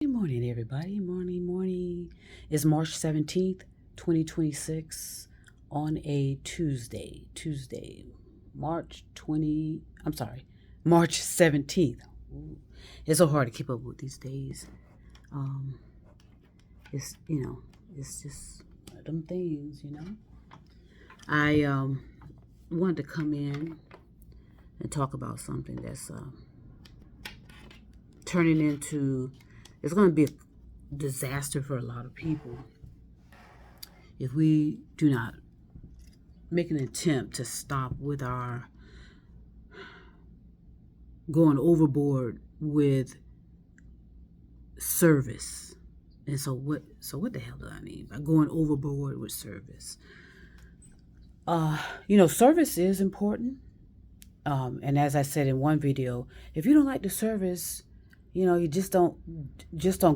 Good morning, everybody. Morning. It's March 17th, 2026 on a Tuesday. March 17th. Ooh, it's so hard to keep up with these days. Um, it's just one of them things. I wanted to come in and talk about something that's turning into, it's going to be a disaster for a lot of people if we do not make an attempt to stop with our going overboard with service. And so what the hell do I mean by going overboard with service? Service is important. And as I said in one video, if you don't like the service, you just don't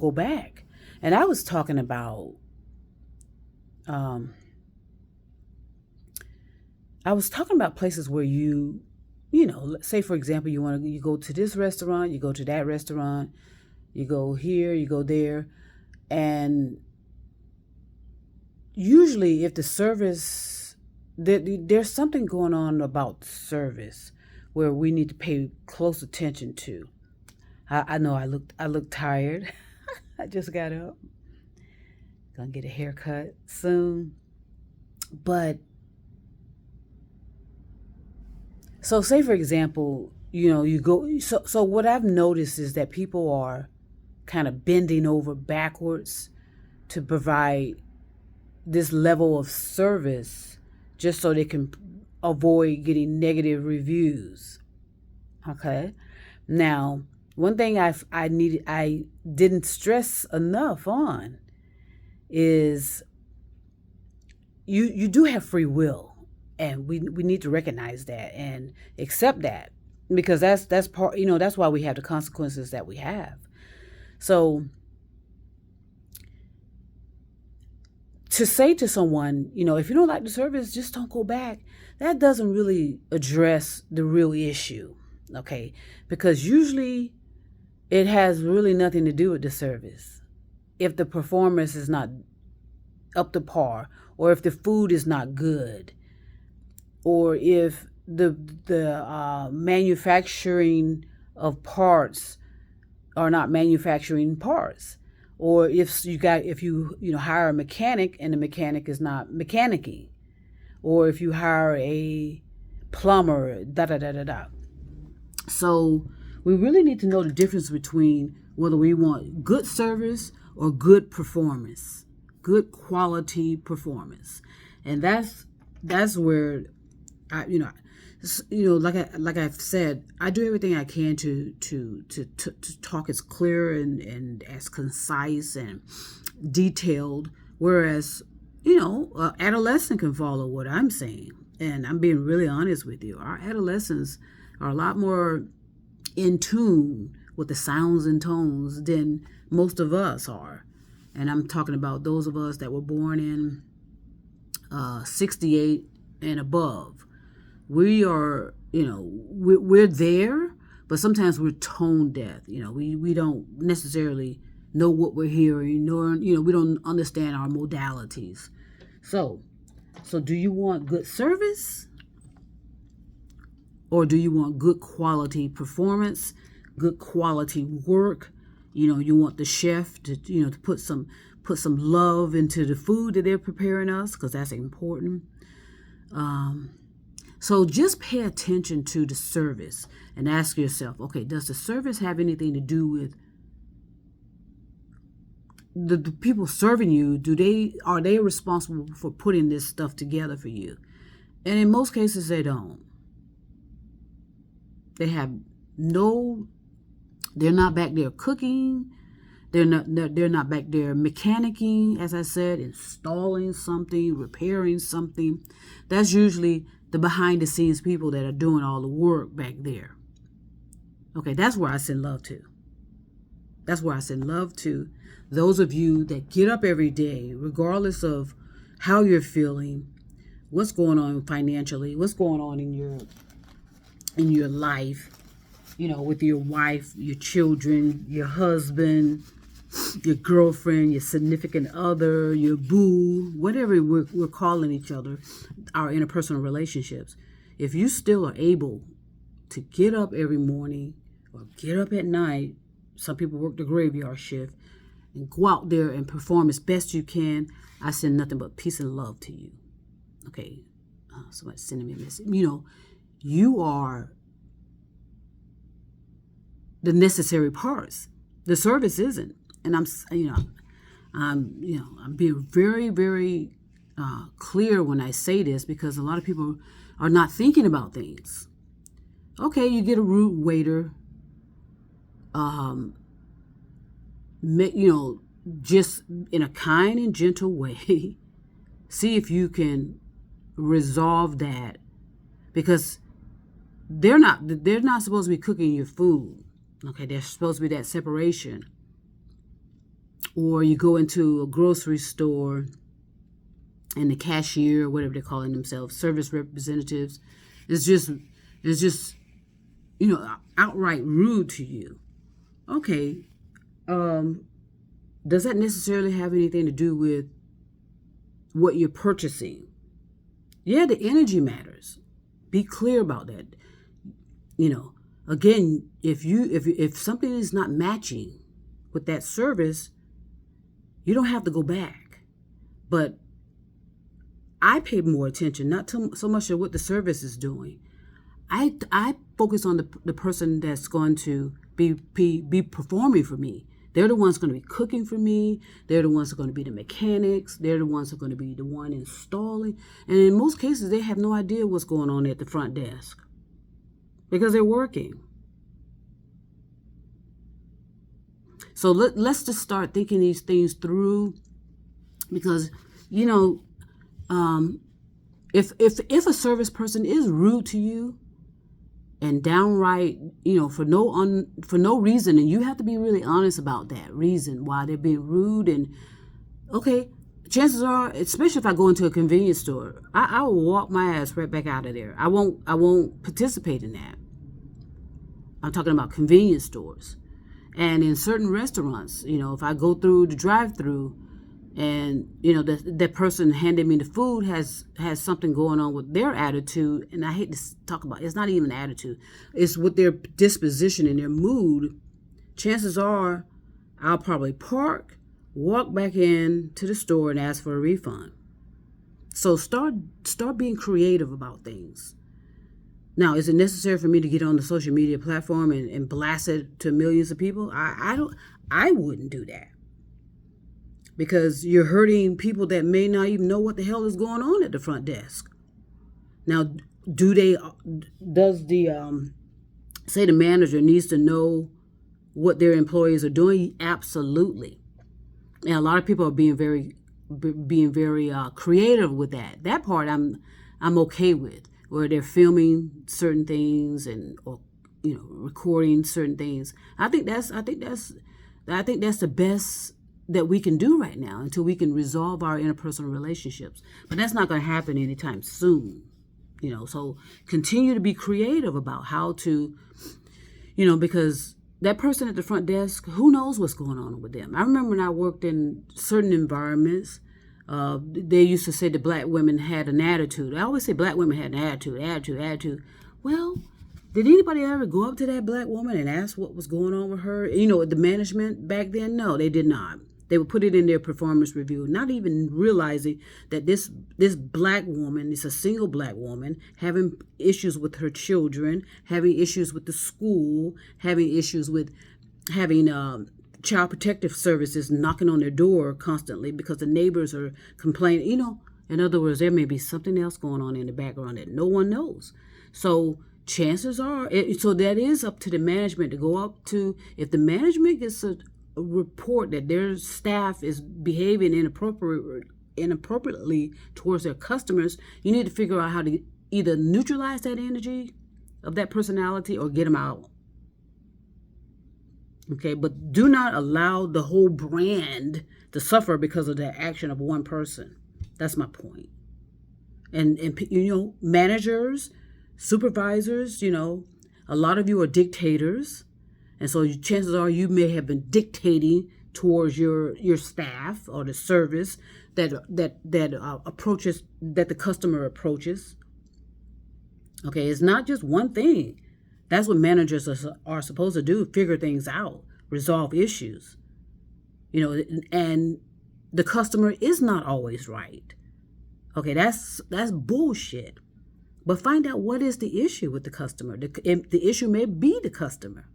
go back. And I was talking about places where let's say for example, you go to this restaurant, you go to that restaurant, you go here, you go there, and usually if the service, there's something going on about service where we need to pay close attention to. I know I look tired. I just got up. Gonna get a haircut soon. But so say for example, you go, so what I've noticed is that people are kind of bending over backwards to provide this level of service just so they can avoid getting negative reviews. Okay? Now, one thing I didn't stress enough on is you do have free will, and we need to recognize that and accept that, because that's part, that's why we have the consequences that we have. So to say to someone, if you don't like the service, just don't go back, that doesn't really address the real issue, okay? Because usually it has really nothing to do with the service. If the performance is not up to par, or if the food is not good, or if the manufacturing of parts are not manufacturing parts, or if you hire a mechanic and the mechanic is not mechanicking, or if you hire a plumber, So we really need to know the difference between whether we want good service or good performance, good quality performance. And that's where like I've said, I do everything I can to talk as clear and as concise and detailed, whereas adolescent can follow what I'm saying. And I'm being really honest with you. Our adolescents are a lot more in tune with the sounds and tones than most of us are. And I'm talking about those of us that were born in 68 and above. We are, we're there, but sometimes we're tone deaf. We don't necessarily know what we're hearing, nor, we don't understand our modalities. So do you want good service? Or do you want good quality performance, good quality work? You want the chef to, to put some love into the food that they're preparing us, because that's important. So just pay attention to the service and ask yourself, okay, does the service have anything to do with the people serving you? Are they responsible for putting this stuff together for you? And in most cases, they don't. They're not back there cooking. They're not back there mechanicking, as I said, installing something, repairing something. That's usually the behind the scenes people that are doing all the work back there. Okay, that's where I send love to. That's where I send love to those of you that get up every day, regardless of how you're feeling, what's going on financially, what's going on in your life, with your wife, your children, your husband, your girlfriend, your significant other, your boo, whatever we're calling each other, our interpersonal relationships. If you still are able to get up every morning or get up at night, some people work the graveyard shift, and go out there and perform as best you can, I send nothing but peace and love to you. Okay, somebody's sending me a message. You are the necessary parts. The service isn't. And I'm being very, very clear when I say this, because a lot of people are not thinking about things. Okay, you get a rude waiter, just in a kind and gentle way, see if you can resolve that, because they're not supposed to be cooking your food. Okay, there's supposed to be that separation. Or you go into a grocery store and the cashier, whatever they're calling themselves, service representatives, is just outright rude to you. Okay, does that necessarily have anything to do with what you're purchasing? Yeah, the energy matters. Be clear about that. Again, if something is not matching with that service, you don't have to go back. But I pay more attention, not so much to what the service is doing. I focus on the person that's going to be performing for me. They're the ones going to be cooking for me. They're the ones that are going to be the mechanics. They're the ones that are going to be the one installing. And in most cases, they have no idea what's going on at the front desk because they're working. So let's just start thinking these things through, because, if a service person is rude to you and downright, for no reason, and you have to be really honest about that reason why they're being rude. And okay, chances are, especially if I go into a convenience store, I will walk my ass right back out of there. I won't participate in that. I'm talking about convenience stores. And in certain restaurants, if I go through the drive-through and, that person handing me the food has something going on with their attitude, and I hate to talk about, it's not even attitude, it's with their disposition and their mood, chances are I'll probably park, walk back in to the store and ask for a refund. So start being creative about things. Now, is it necessary for me to get on the social media platform and blast it to millions of people? I wouldn't do that, because you're hurting people that may not even know what the hell is going on at the front desk. Now, does the say the manager needs to know what their employees are doing? Absolutely. And a lot of people are being very creative with that. That part I'm okay with, where they're filming certain things or recording certain things. I think that's the best that we can do right now until we can resolve our interpersonal relationships. But that's not going to happen anytime soon. So continue to be creative about how to, because that person at the front desk, who knows what's going on with them. I remember when I worked in certain environments, they used to say the black women had an attitude. I always say black women had an attitude. Well, did anybody ever go up to that black woman and ask what was going on with her? The management back then? No, they did not. They would put it in their performance review, not even realizing that this black woman is a single black woman having issues with her children, having issues with the school, having issues with having child protective services knocking on their door constantly because the neighbors are complaining. In other words, there may be something else going on in the background that no one knows. So chances are, so that is up to the management to go up to, if the management gets a report that their staff is behaving inappropriately towards their customers, you need to figure out how to either neutralize that energy of that personality or get them out. Okay, but do not allow the whole brand to suffer because of the action of one person. That's my point. And managers, supervisors, a lot of you are dictators. And so chances are you may have been dictating towards your staff or the service that approaches, that the customer approaches. Okay, it's not just one thing. That's what managers are supposed to do: figure things out, resolve issues. And the customer is not always right. Okay, that's bullshit. But find out what is the issue with the customer. The issue may be the customer.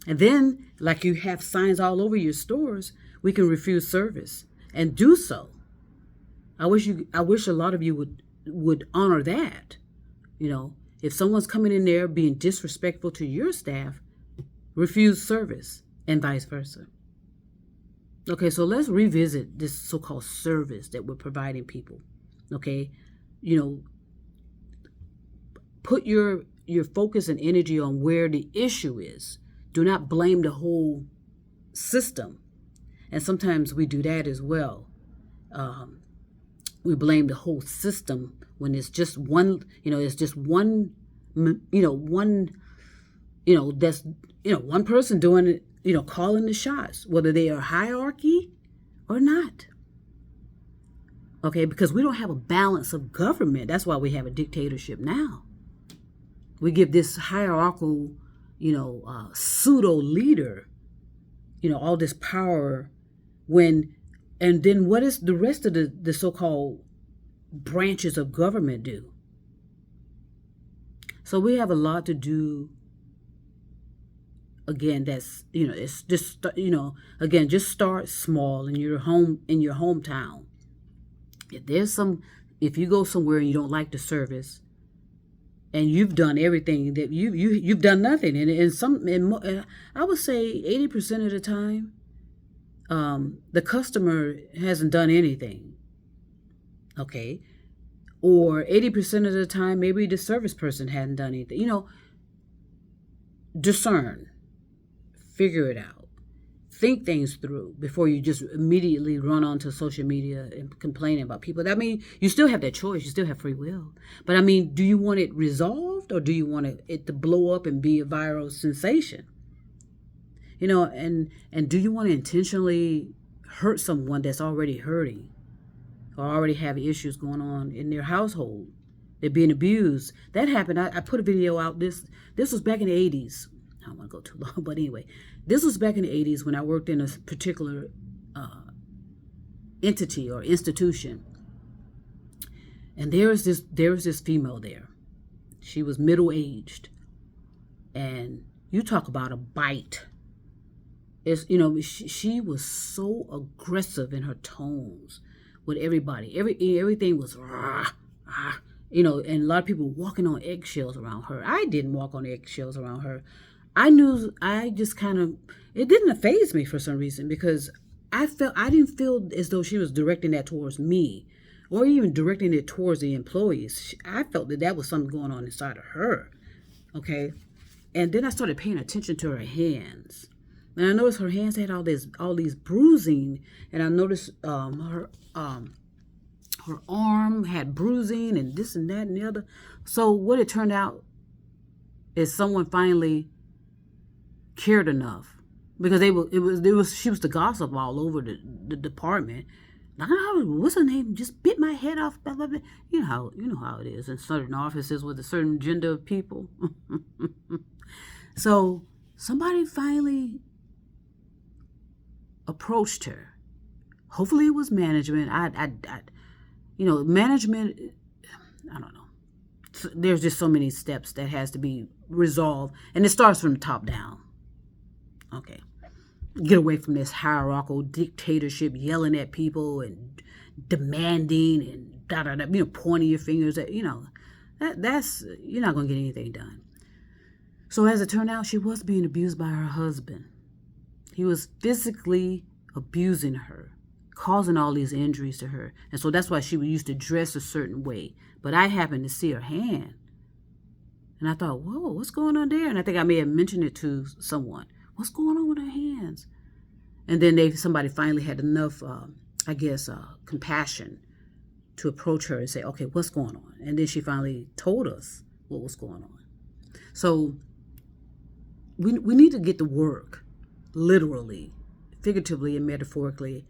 And then, like you have signs all over your stores, we can refuse service and do so. I wish a lot of you would honor that. If someone's coming in there being disrespectful to your staff, refuse service and vice versa. Okay, so let's revisit this so-called service that we're providing people. Okay, put your focus and energy on where the issue is. Do not blame the whole system. And sometimes we do that as well. We blame the whole system when it's just one, it's just one, that's, one person doing it, calling the shots, whether they are hierarchy or not. Okay, because we don't have a balance of government. That's why we have a dictatorship now. We give this hierarchical, pseudo leader, all this power and then what is the rest of the so-called branches of government do? So we have a lot to do. Again, that's, it's just, again, just start small in your hometown. If you go somewhere and you don't like the service, and you've done everything that you've done nothing, and I would say 80% of the time, the customer hasn't done anything. Okay, or 80% of the time, maybe the service person hadn't done anything. Discern, figure it out, think things through before you just immediately run onto social media and complain about people. I mean, you still have that choice. You still have free will. But I mean, do you want it resolved, or do you want it to blow up and be a viral sensation? And do you want to intentionally hurt someone that's already hurting or already have issues going on in their household? They're being abused. That happened. I put a video out. This was back in the 80s. I don't want to go too long, but anyway, this was back in the 80s when I worked in a particular entity or institution. And there was this female there. She was middle-aged. And you talk about a bite. She was so aggressive in her tones with everybody. Everything was rah, rah, and a lot of people walking on eggshells around her. I didn't walk on eggshells around her. It didn't faze me for some reason, because I didn't feel as though she was directing that towards me or even directing it towards the employees. I felt that was something going on inside of her. Okay. And then I started paying attention to her hands. And I noticed her hands had all these bruising, and I noticed her arm had bruising and this and that and the other. So what it turned out is someone finally cared enough, because she was the gossip all over the department. Like, what's her name? Just bit my head off. Blah, blah, blah. You know how it is in certain offices with a certain gender of people. So somebody finally approached her. Hopefully it was management. Management, I don't know. There's just so many steps that has to be resolved, and it starts from the top down. Okay. Get away from this hierarchical dictatorship, yelling at people and demanding and da-da-da, pointing your fingers at, that's, you're not going to get anything done. So as it turned out, she was being abused by her husband. He was physically abusing her, causing all these injuries to her. And so that's why she used to dress a certain way. But I happened to see her hand. And I thought, whoa, what's going on there? And I think I may have mentioned it to someone. What's going on with her hands? And then somebody finally had enough, compassion to approach her and say, okay, what's going on? And then she finally told us what was going on. So we need to get to work, literally, figuratively and metaphorically,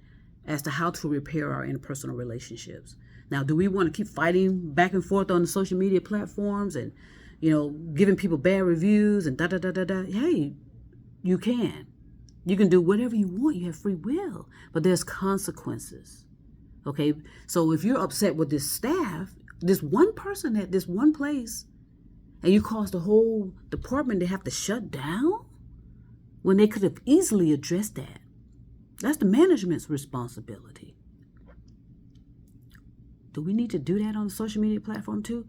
as to how to repair our interpersonal relationships. Now, do we want to keep fighting back and forth on the social media platforms and, giving people bad reviews and da-da-da-da-da? Hey, you can. You can do whatever you want. You have free will. But there's consequences. Okay? So if you're upset with this staff, this one person at this one place, and you cause the whole department to have to shut down when they could have easily addressed that, that's the management's responsibility. Do we need to do that on the social media platform too?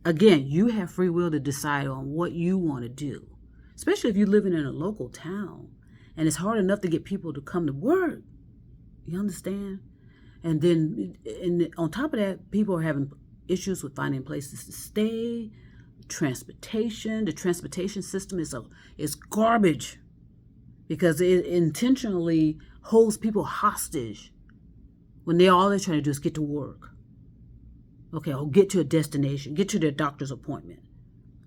Again, you have free will to decide on what you want to do, especially if you're living in a local town and it's hard enough to get people to come to work. You understand? And then on top of that, people are having issues with finding places to stay, transportation. The transportation system is garbage because it intentionally holds people hostage when all they're trying to do is get to work. Okay, or get to a destination, get to their doctor's appointment.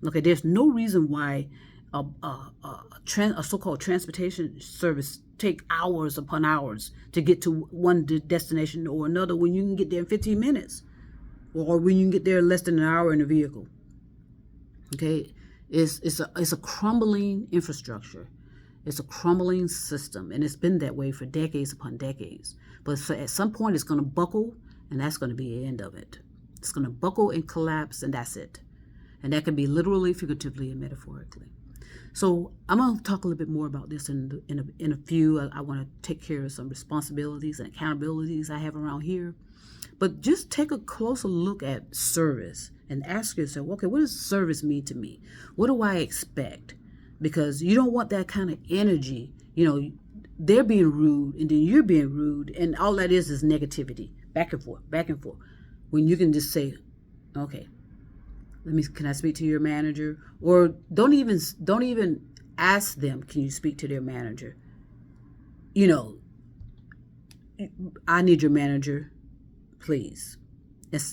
Okay, there's no reason why a so-called transportation service take hours upon hours to get to one destination or another when you can get there in 15 minutes, or when you can get there in less than an hour in a vehicle. Okay, it's a crumbling infrastructure. It's a crumbling system, and it's been that way for decades upon decades. But at some point, it's going to buckle, and that's going to be the end of it. It's going to buckle and collapse, and that's it. And that can be literally, figuratively, and metaphorically. So I'm going to talk a little bit more about this in a few. I want to take care of some responsibilities and accountabilities I have around here. But just take a closer look at service and ask yourself, okay, what does service mean to me? What do I expect? Because you don't want that kind of energy. They're being rude, and then you're being rude, and all that is negativity, back and forth, back and forth. When you can just say, okay, can I speak to your manager? Or don't even ask them, can you speak to their manager? I need your manager, please.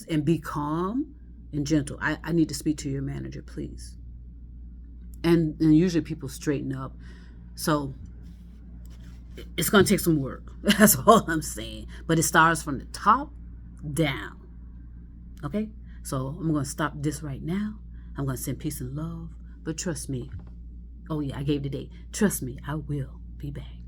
And be calm and gentle. I need to speak to your manager, please. And usually people straighten up. So it's going to take some work. That's all I'm saying. But it starts from the top down. Okay? So I'm going to stop this right now. I'm going to send peace and love. But trust me. Oh, yeah, I gave the date. Trust me, I will be back.